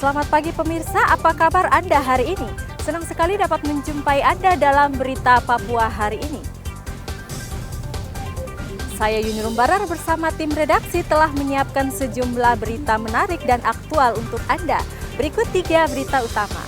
Selamat pagi pemirsa, apa kabar Anda hari ini? Senang sekali dapat menjumpai Anda dalam Berita Papua hari ini. Saya Yuni Rumbarar bersama tim redaksi telah menyiapkan sejumlah berita menarik dan aktual untuk Anda. Berikut 3 berita utama.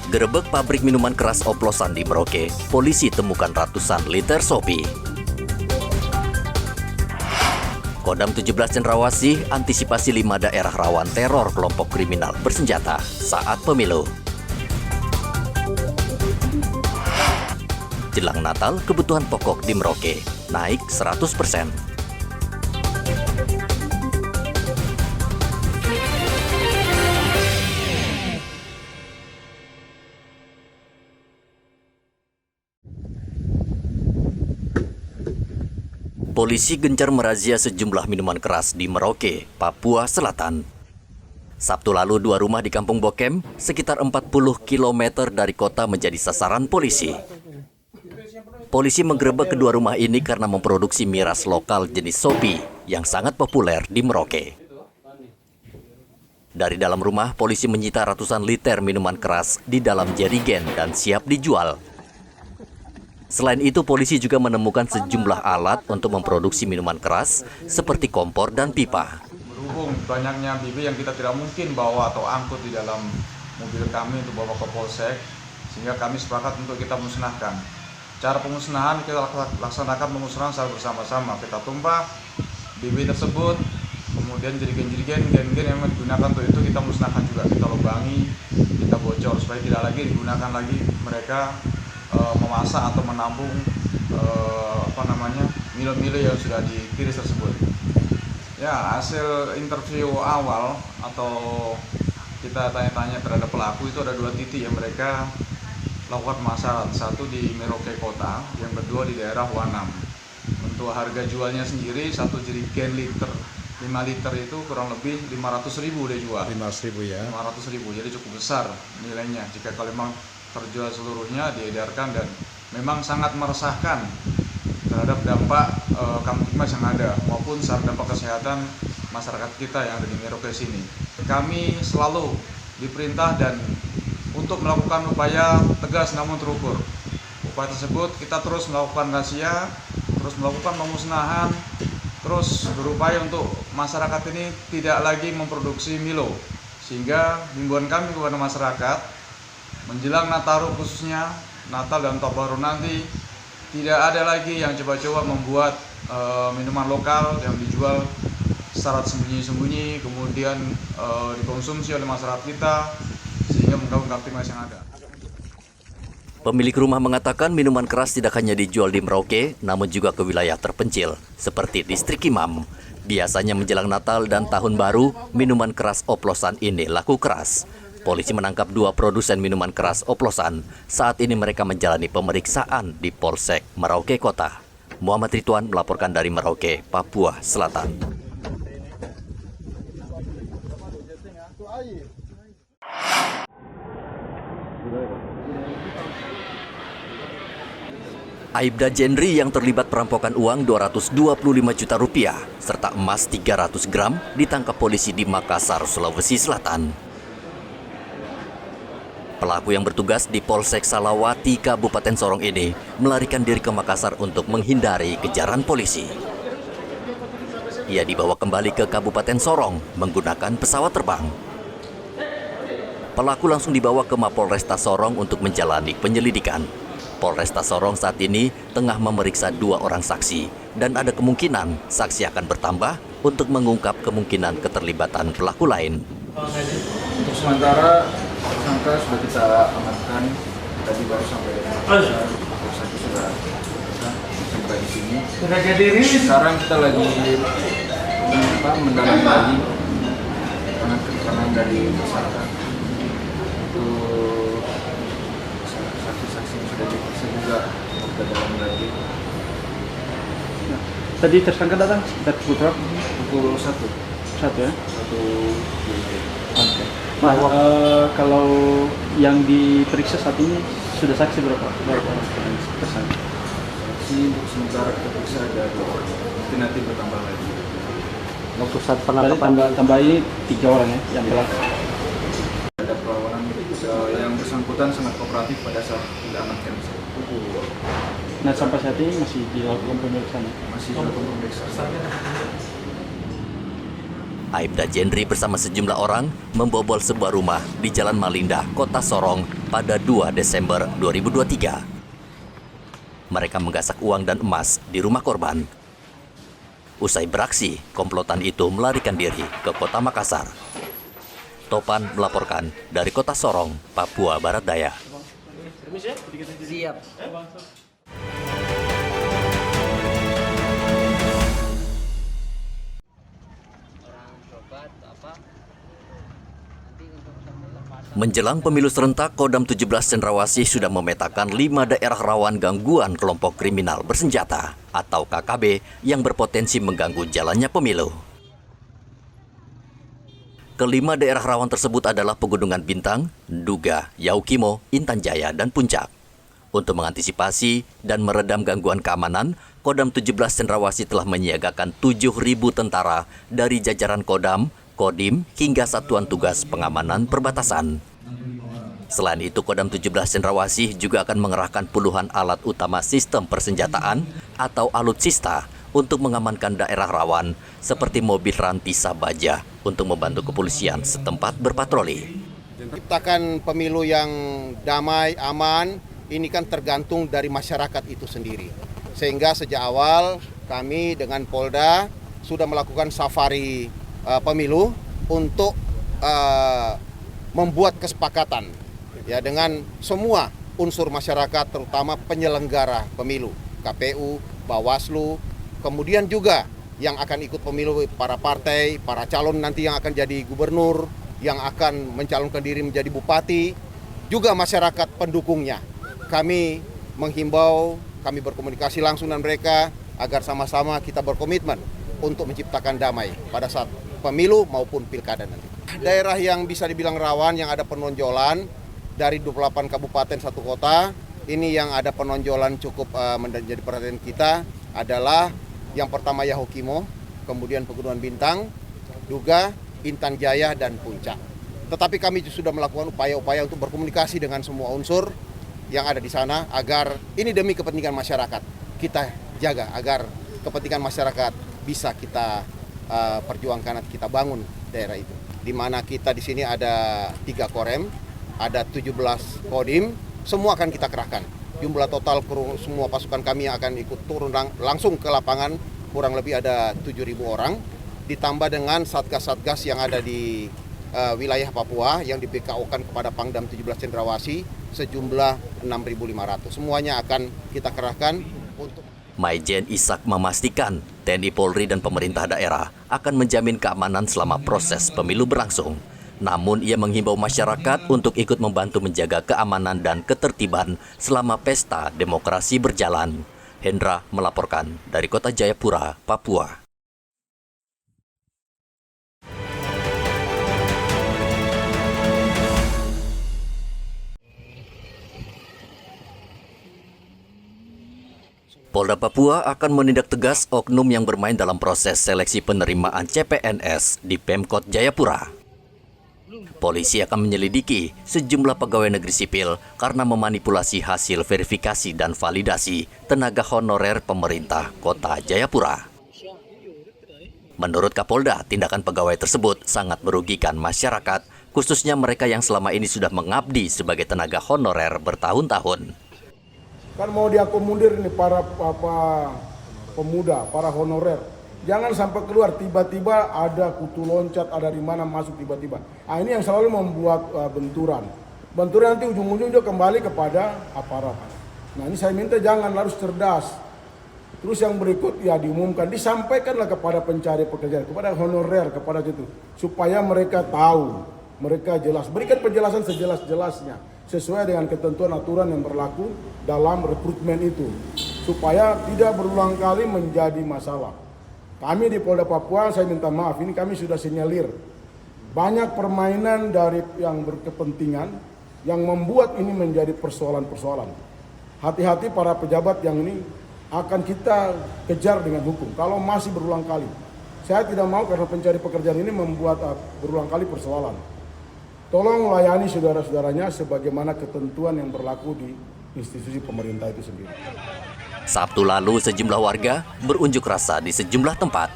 Gerebek pabrik minuman keras oplosan di Merauke, polisi temukan ratusan liter sopi. Kodam 17 Cendrawasih antisipasi 5 daerah rawan teror kelompok kriminal bersenjata saat pemilu. Jelang Natal, kebutuhan pokok di Merauke naik 100%. Polisi gencar merazia sejumlah minuman keras di Merauke, Papua Selatan. Sabtu lalu 2 rumah di Kampung Bokem, sekitar 40 km dari kota menjadi sasaran polisi. Polisi menggerebek kedua rumah ini karena memproduksi miras lokal jenis sopi yang sangat populer di Merauke. Dari dalam rumah, polisi menyita ratusan liter minuman keras di dalam jerigen dan siap dijual. Selain itu, polisi juga menemukan sejumlah alat untuk memproduksi minuman keras seperti kompor dan pipa. Berhubung banyaknya bibir yang kita tidak mungkin bawa atau angkut di dalam mobil kami untuk bawa ke Polsek, sehingga kami sepakat untuk kita musnahkan. Cara pemusnahan kita laksanakan pemusnahan secara bersama-sama. Kita tumpah bibir tersebut, kemudian jerigen-jerigen, gen-gen yang digunakan untuk itu kita musnahkan juga. Kita lubangi, kita bocor supaya tidak lagi digunakan lagi mereka memasak atau menampung milo-milo yang sudah dikiris tersebut. Ya, hasil interview awal atau kita tanya-tanya terhadap pelaku itu ada 2 titik yang mereka lakukan pemasaran. Satu di Merauke Kota, yang kedua di daerah Wanam. Untuk harga jualnya sendiri, satu jerigen 5 liter itu kurang lebih 500.000 dia jual. 500.000 ya? 500.000, jadi cukup besar nilainya. Jika kalau memang terjual seluruhnya diedarkan, dan memang sangat meresahkan terhadap dampak kamtipmas yang ada maupun secara dampak kesehatan masyarakat kita yang ada di Merauke sini. Kami selalu diperintah dan untuk melakukan upaya tegas namun terukur. Upaya tersebut kita terus melakukan razia, terus melakukan pemusnahan, terus berupaya untuk masyarakat ini tidak lagi memproduksi Milo, sehingga himbauan kami kepada masyarakat menjelang Nataru, khususnya Natal dan Tahun Baru nanti, tidak ada lagi yang coba-coba membuat minuman lokal yang dijual secara sembunyi-sembunyi, kemudian dikonsumsi oleh masyarakat kita, sehingga mengganggu kamtipmas yang ada. Pemilik rumah mengatakan minuman keras tidak hanya dijual di Merauke, namun juga ke wilayah terpencil, seperti distrik Imam. Biasanya menjelang Natal dan Tahun Baru, minuman keras oplosan ini laku keras. Polisi menangkap 2 produsen minuman keras oplosan. Saat ini mereka menjalani pemeriksaan di Polsek Merauke Kota. Muhammad Ridwan melaporkan dari Merauke, Papua Selatan. Aibda Jendri yang terlibat perampokan uang 225 juta rupiah serta emas 300 gram ditangkap polisi di Makassar, Sulawesi Selatan. Pelaku yang bertugas di Polsek Salawati, Kabupaten Sorong ini melarikan diri ke Makassar untuk menghindari kejaran polisi. Ia dibawa kembali ke Kabupaten Sorong menggunakan pesawat terbang. Pelaku langsung dibawa ke Mapolresta Sorong untuk menjalani penyelidikan. Polresta Sorong saat ini tengah memeriksa 2 orang saksi dan ada kemungkinan saksi akan bertambah untuk mengungkap kemungkinan keterlibatan pelaku lain. Untuk sementara tersangka sudah kita amankan, tadi baru sampai satu sudah sampai di sini. Sekarang kita lagi mendalami lagi keterangan dari masyarakat. Untuk saksi-saksi yang sudah diperiksa juga kita dalami lagi. Tadi tersangka datang sekitar pukul berapa? Pukul 1 ya? 1 Oke. Nah, kalau yang diperiksa saat ini sudah saksi berapa orang tersangka? saksi untuk sementara kita periksa ada 2 orang. Nanti bertambah lagi. Untuk saat penangkapan tambah ini 3 orang ya yang pelaku. Ada perlawanan yang bersangkutan sangat kooperatif pada saat diamankan. Nah sampai saat ini masih dilakukan pemeriksaan. Masih dilakukan pemeriksaan. Aibda Jendri bersama sejumlah orang membobol sebuah rumah di Jalan Malinda, Kota Sorong pada 2 Desember 2023. Mereka menggasak uang dan emas di rumah korban. Usai beraksi, komplotan itu melarikan diri ke Kota Makassar. Topan melaporkan dari Kota Sorong, Papua Barat Daya. Menjelang pemilu serentak, Kodam 17 Cendrawasih sudah memetakan 5 daerah rawan gangguan kelompok kriminal bersenjata atau KKB yang berpotensi mengganggu jalannya pemilu. Kelima daerah rawan tersebut adalah Pegunungan Bintang, Duga, Yaukimo, Intan Jaya, dan Puncak. Untuk mengantisipasi dan meredam gangguan keamanan, Kodam 17 Cendrawasih telah menyiagakan 7.000 tentara dari jajaran Kodam, Kodim, hingga Satuan Tugas Pengamanan Perbatasan. Selain itu, Kodam 17 Cendrawasih juga akan mengerahkan puluhan alat utama sistem persenjataan atau alutsista untuk mengamankan daerah rawan seperti mobil ranti Sabaja untuk membantu kepolisian setempat berpatroli. Menciptakan pemilu yang damai, aman, ini kan tergantung dari masyarakat itu sendiri. Sehingga sejak awal kami dengan Polda sudah melakukan safari pemilu untuk membuat kesepakatan ya dengan semua unsur masyarakat, terutama penyelenggara pemilu, KPU, Bawaslu, kemudian juga yang akan ikut pemilu, para partai, para calon nanti yang akan jadi gubernur, yang akan mencalonkan diri menjadi bupati, juga masyarakat pendukungnya. Kami menghimbau, kami berkomunikasi langsung dengan mereka agar sama-sama kita berkomitmen untuk menciptakan damai pada saat pemilu maupun pilkada nanti. Daerah yang bisa dibilang rawan, yang ada penonjolan dari 28 kabupaten 1 kota, ini yang ada penonjolan cukup menjadi perhatian kita adalah yang pertama Yaukimo, kemudian Pegunungan Bintang, Duga, Intan Jaya, dan Puncak. Tetapi kami sudah melakukan upaya-upaya untuk berkomunikasi dengan semua unsur yang ada di sana agar ini demi kepentingan masyarakat kita jaga, agar kepentingan masyarakat bisa kita perjuangkan, kita bangun daerah itu. Di mana kita di sini ada 3 Korem, ada 17 Kodim, semua akan kita kerahkan. Jumlah total semua pasukan kami yang akan ikut turun langsung ke lapangan kurang lebih ada 7.000 orang, ditambah dengan satgas-satgas yang ada di wilayah Papua yang di BKO-kan kepada Pangdam 17 Cendrawasih sejumlah 6.500. Semuanya akan kita kerahkan untuk Maijen Ishak memastikan TNI Polri dan pemerintah daerah akan menjamin keamanan selama proses pemilu berlangsung. Namun ia menghimbau masyarakat untuk ikut membantu menjaga keamanan dan ketertiban selama pesta demokrasi berjalan. Hendra melaporkan dari Kota Jayapura, Papua. Polda Papua akan menindak tegas oknum yang bermain dalam proses seleksi penerimaan CPNS di Pemkot Jayapura. Polisi akan menyelidiki sejumlah pegawai negeri sipil karena memanipulasi hasil verifikasi dan validasi tenaga honorer pemerintah Kota Jayapura. Menurut Kapolda, tindakan pegawai tersebut sangat merugikan masyarakat, khususnya mereka yang selama ini sudah mengabdi sebagai tenaga honorer bertahun-tahun. Kan mau diakomodir nih para pemuda, para honorer. Jangan sampai keluar tiba-tiba ada kutu loncat, ada di mana masuk tiba-tiba. Nah, ini yang selalu membuat benturan. Benturan nanti ujung-ujungnya kembali kepada aparat. Nah, ini saya minta jangan, harus cerdas. Terus yang berikut ya diumumkan, disampaikanlah kepada pencari pekerjaan, kepada honorer, kepada itu, supaya mereka tahu, mereka jelas. Berikan penjelasan sejelas-jelasnya sesuai dengan ketentuan aturan yang berlaku dalam rekrutmen itu, supaya tidak berulang kali menjadi masalah. Kami di Polda Papua, saya minta maaf, ini kami sudah sinyalir banyak permainan dari yang berkepentingan yang membuat ini menjadi persoalan-persoalan. Hati-hati para pejabat yang ini akan kita kejar dengan hukum kalau masih berulang kali. Saya tidak mau karena pencari pekerjaan ini membuat berulang kali persoalan. Tolong layani saudara-saudaranya sebagaimana ketentuan yang berlaku di institusi pemerintah itu sendiri. Sabtu lalu sejumlah warga berunjuk rasa di sejumlah tempat.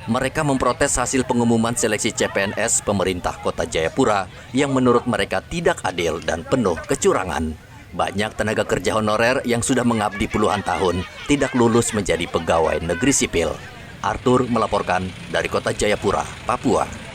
Mereka memprotes hasil pengumuman seleksi CPNS pemerintah Kota Jayapura yang menurut mereka tidak adil dan penuh kecurangan. Banyak tenaga kerja honorer yang sudah mengabdi puluhan tahun tidak lulus menjadi pegawai negeri sipil. Arthur melaporkan dari Kota Jayapura, Papua.